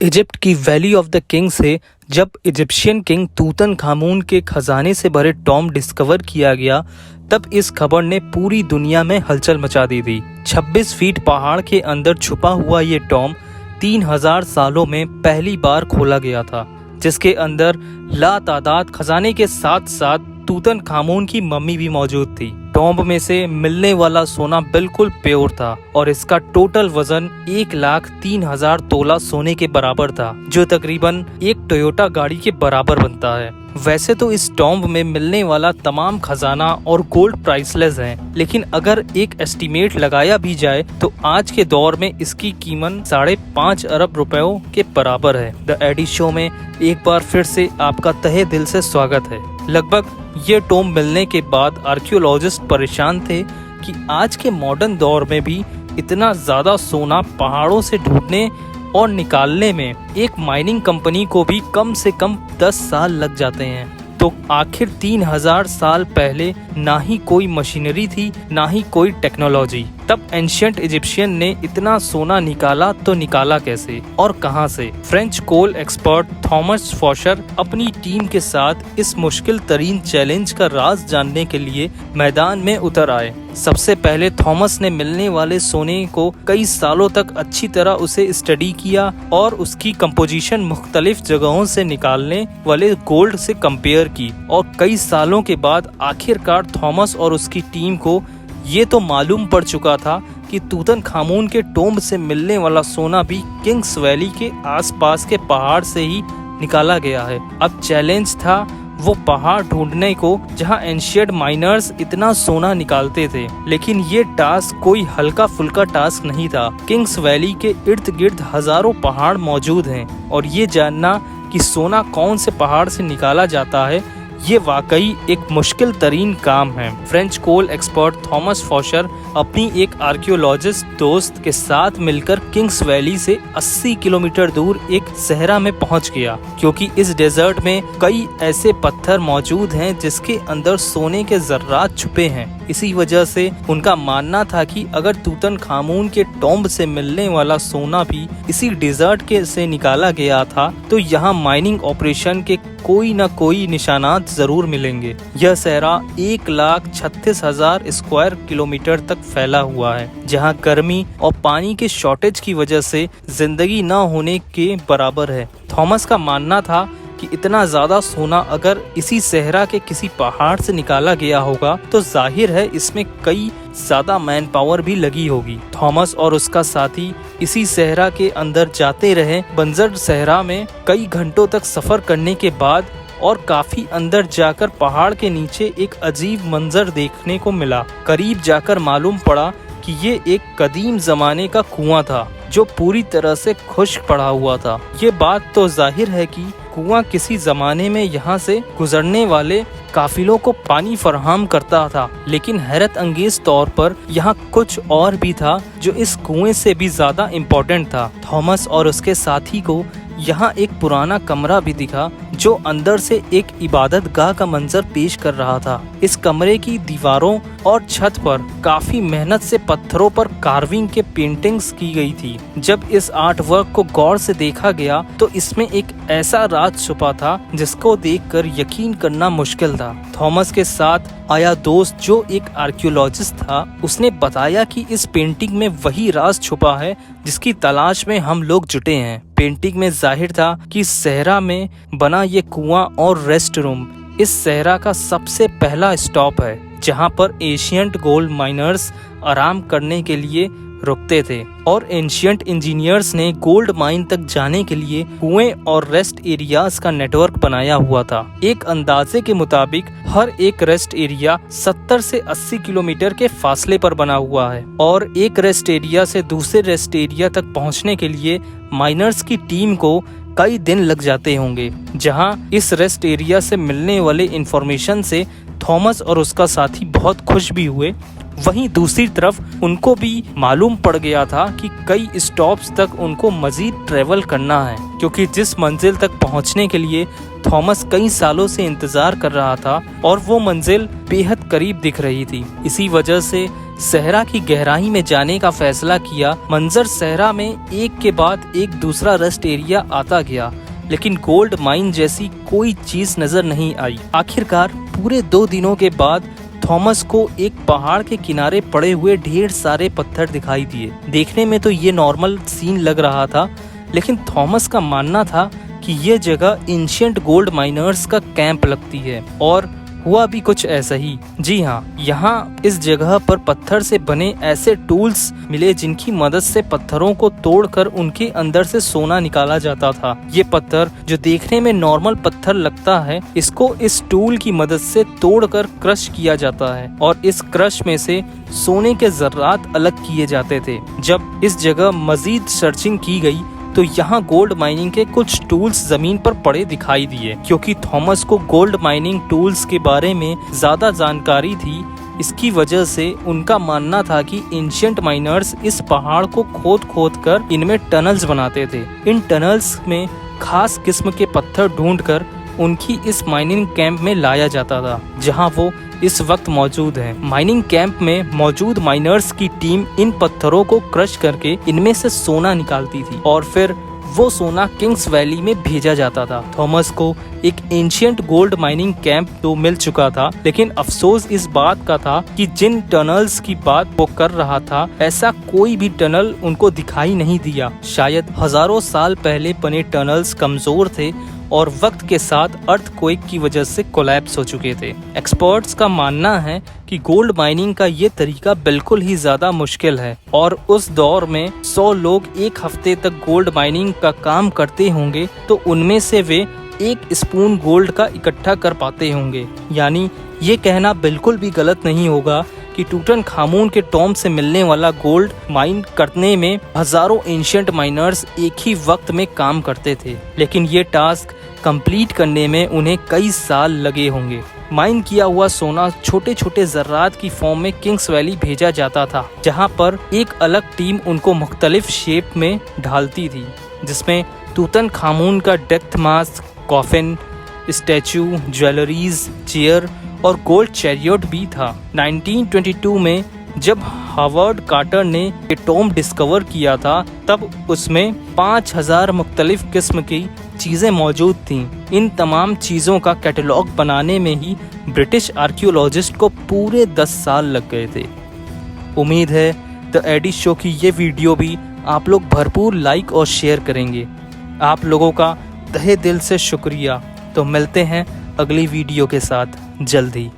Egypt की valley of the king से जब इजिप्शियन किंग तूतनखामून के खजाने से भरे टॉम डिस्कवर किया गया, तब इस खबर ने पूरी दुनिया में हलचल मचा दी थी। 26 फीट पहाड़ के अंदर छुपा हुआ ये टॉम 3000 सालों में पहली बार खोला गया था, जिसके अंदर लातादाद खजाने के साथ साथ तूतनखामून की मम्मी भी मौजूद थी। टॉम्ब में से मिलने वाला सोना बिल्कुल प्योर था और इसका टोटल वजन 1,03,000 तोला सोने के बराबर था, जो तकरीबन एक टोयोटा गाड़ी के बराबर बनता है। वैसे तो इस टॉम्ब में मिलने वाला तमाम खजाना और गोल्ड प्राइसलेस है, लेकिन अगर एक एस्टीमेट लगाया भी जाए तो आज के दौर में इसकी कीमत 5.5 अरब रुपयों के बराबर है। द एडी शो में एक बार फिर से आपका तहे दिल से स्वागत है। लगभग ये टॉम्ब मिलने के बाद आर्कियोलॉजिस्ट परेशान थे कि आज के मॉडर्न दौर में भी इतना ज्यादा सोना पहाड़ों से ढूंढने और निकालने में एक माइनिंग कंपनी को भी कम से कम 10 साल लग जाते हैं। तो आखिर 3000 साल पहले ना ही कोई मशीनरी थी, ना ही कोई टेक्नोलॉजी। तब एंशियंट इजिप्शियन ने इतना सोना निकाला तो निकाला कैसे और कहां से? फ्रेंच कोल एक्सपर्ट थॉमस फॉशर अपनी टीम के साथ इस मुश्किल तरीन चैलेंज का राज जानने के लिए मैदान में उतर आए। सबसे पहले थॉमस ने मिलने वाले सोने को कई सालों तक अच्छी तरह उसे स्टडी किया और उसकी कंपोजिशन मुख्तलिफ जगहों से निकालने वाले गोल्ड से कंपेयर की, और कई सालों के बाद आखिरकार थॉमस और उसकी टीम को ये तो मालूम पड़ चुका था कि तूतनखामून के टॉम्ब से मिलने वाला सोना भी किंग्स वैली के आसपास के पहाड़ से ही निकाला गया है। अब चैलेंज था वो पहाड़ ढूंढने को जहां एंशियंट माइनर्स इतना सोना निकालते थे। लेकिन ये टास्क कोई हल्का फुल्का टास्क नहीं था। किंग्स वैली के इर्द गिर्द हजारों पहाड़ मौजूद हैं और ये जानना कि सोना कौन से पहाड़ से निकाला जाता है, ये वाकई एक मुश्किल तरीन काम है। फ्रेंच कोल एक्सपर्ट थॉमस फॉशर अपनी एक आर्कियोलॉजिस्ट दोस्त के साथ मिलकर किंग्स वैली से 80 किलोमीटर दूर एक सहरा में पहुंच गया, क्योंकि इस डेजर्ट में कई ऐसे पत्थर मौजूद हैं जिसके अंदर सोने के जर्रात छुपे हैं। इसी वजह से उनका मानना था कि अगर तूतनखामून के टॉम्ब से मिलने वाला सोना भी इसी डेजर्ट के से निकाला गया था, तो यहाँ माइनिंग ऑपरेशन के कोई न कोई निशानात जरूर मिलेंगे। यह सहरा 1,36,000 स्क्वायर किलोमीटर तक फैला हुआ है, जहां गर्मी और पानी के शॉर्टेज की वजह से जिंदगी न होने के बराबर है। थॉमस का मानना था कि इतना ज्यादा सोना अगर इसी सहरा के किसी पहाड़ से निकाला गया होगा तो जाहिर है इसमें कई ज्यादा मैन पावर भी लगी होगी। थॉमस और उसका साथी इसी सहरा के अंदर जाते रहे। बंजर सहरा में कई घंटों तक सफर करने के बाद और काफी अंदर जाकर पहाड़ के नीचे एक अजीब मंजर देखने को मिला। करीब जाकर मालूम पड़ा कि ये एक कदीम जमाने का कुआं था जो पूरी तरह से खुश्क पड़ा हुआ था। ये बात तो जाहिर है कि कुआं किसी जमाने में यहाँ से गुजरने वाले काफिलों को पानी फराहम करता था, लेकिन हैरत अंगेज तौर पर यहाँ कुछ और भी था जो इस कुएं से भी ज्यादा इम्पोर्टेंट था। थॉमस और उसके साथी को यहाँ एक पुराना कमरा भी दिखा जो अंदर से एक इबादत गाह का मंजर पेश कर रहा था। इस कमरे की दीवारों और छत पर काफी मेहनत से पत्थरों पर कार्विंग के पेंटिंग्स की गई थी। जब इस आर्ट वर्क को गौर से देखा गया तो इसमें एक ऐसा राज छुपा था जिसको देखकर यकीन करना मुश्किल था। थॉमस के साथ आया दोस्त जो एक आर्कियोलॉजिस्ट था, उसने बताया कि इस पेंटिंग में वही राज छुपा है जिसकी तलाश में हम लोग जुटे हैं। पेंटिंग में जाहिर था कि सहरा में बना ये कुआं और रेस्ट रूम इस सहरा का सबसे पहला स्टॉप है, जहां पर एशियंट गोल्ड माइनर्स आराम करने के लिए रुकते थे, और एंशियंट इंजीनियर्स ने गोल्ड माइन तक जाने के लिए कुएं और रेस्ट एरियाज का नेटवर्क बनाया हुआ था। एक अंदाजे के मुताबिक हर एक रेस्ट एरिया 70 से 80 किलोमीटर के फासले पर बना हुआ है, और एक रेस्ट एरिया से दूसरे रेस्ट एरिया तक पहुंचने के लिए माइनर्स की टीम को कई दिन लग जाते होंगे। जहां इस रेस्ट एरिया से मिलने वाले इंफॉर्मेशन से थॉमस और उसका साथी बहुत खुश भी हुए। वहीं दूसरी तरफ उनको भी मालूम पड़ गया था कि कई स्टॉप्स तक उनको मजीद ट्रेवल करना है, क्योंकि जिस मंजिल तक पहुंचने के लिए थॉमस कई सालों से इंतजार कर रहा था और वो मंजिल बेहद करीब दिख रही थी। इसी वजह से सहरा की गहराई में जाने का फैसला किया। मंजर सहरा में एक के बाद एक दूसरा रेस्ट एरिया आता गया, लेकिन गोल्ड माइन जैसी कोई चीज नजर नहीं आई। आखिरकार पूरे 2 दिनों के बाद थॉमस को एक पहाड़ के किनारे पड़े हुए ढेर सारे पत्थर दिखाई दिए। देखने में तो ये नॉर्मल सीन लग रहा था, लेकिन थॉमस का मानना था कि ये जगह एंशिएंट गोल्ड माइनर्स का कैंप लगती है, और हुआ भी कुछ ऐसा ही। जी हाँ, यहाँ इस जगह पर पत्थर से बने ऐसे टूल्स मिले जिनकी मदद से पत्थरों को तोड़कर उनके अंदर से सोना निकाला जाता था। ये पत्थर जो देखने में नॉर्मल पत्थर लगता है, इसको इस टूल की मदद से तोड़कर क्रश किया जाता है और इस क्रश में से सोने के जर्रात अलग किए जाते थे। जब इस जगह मजीद सर्चिंग की गई तो यहाँ गोल्ड माइनिंग के कुछ टूल्स जमीन पर पड़े दिखाई दिए। क्योंकि थॉमस को गोल्ड माइनिंग टूल्स के बारे में ज्यादा जानकारी थी, इसकी वजह से उनका मानना था कि एंशिएंट माइनर्स इस पहाड़ को खोद कर इनमें टनल्स बनाते थे। इन टनल्स में खास किस्म के पत्थर ढूंढकर उनकी इस माइनिंग कैंप में लाया जाता था, जहां वो इस वक्त मौजूद है। माइनिंग कैंप में मौजूद माइनर्स की टीम इन पत्थरों को क्रश करके इनमें से सोना निकालती थी और फिर वो सोना किंग्स वैली में भेजा जाता था। थॉमस को एक एंशिएंट गोल्ड माइनिंग कैंप तो मिल चुका था, लेकिन अफसोस इस बात का था कि जिन टनल्स की बात वो कर रहा था, ऐसा कोई भी टनल उनको दिखाई नहीं दिया। शायद हजारों साल पहले बने टनल्स कमजोर थे और वक्त के साथ अर्थक्वेक की वजह से कोलैप्स हो चुके थे। एक्सपर्ट्स का मानना है कि गोल्ड माइनिंग का ये तरीका बिल्कुल ही ज्यादा मुश्किल है और उस दौर में 100 लोग एक हफ्ते तक गोल्ड माइनिंग का काम करते होंगे तो उनमें से वे 1 स्पून गोल्ड का इकट्ठा कर पाते होंगे। यानी ये कहना बिल्कुल भी गलत नहीं होगा कि टूटनखामुन के टॉम से मिलने वाला गोल्ड माइन करने में हजारों एंशिएंट माइनर्स एक ही वक्त में काम करते थे, लेकिन ये टास्क कंप्लीट करने में उन्हें कई साल लगे होंगे। माइन किया हुआ सोना छोटे छोटे जर्रात की फॉर्म में किंग्स वैली भेजा जाता था, जहां पर एक अलग टीम उनको मुख्तलिफ शेप में ढालती थी, जिसमें टूटनखामुन का death mask, coffin, statue, jewelleries, chair और गोल्ड चैरियट भी था। 1922 में जब हावर्ड कार्टर ने ये टॉम डिस्कवर किया था, तब उसमें 5000 मुख्तलिफ किस्म की चीजें मौजूद थीं। इन तमाम चीजों का कैटलॉग बनाने में ही ब्रिटिश आर्कियोलॉजिस्ट को पूरे 10 साल लग गए थे। उम्मीद है द एडी शो की ये वीडियो भी आप लोग भरपूर लाइक और शेयर करेंगे। आप लोगों का तहे दिल से शुक्रिया। तो मिलते हैं अगली वीडियो के साथ जल्द ही।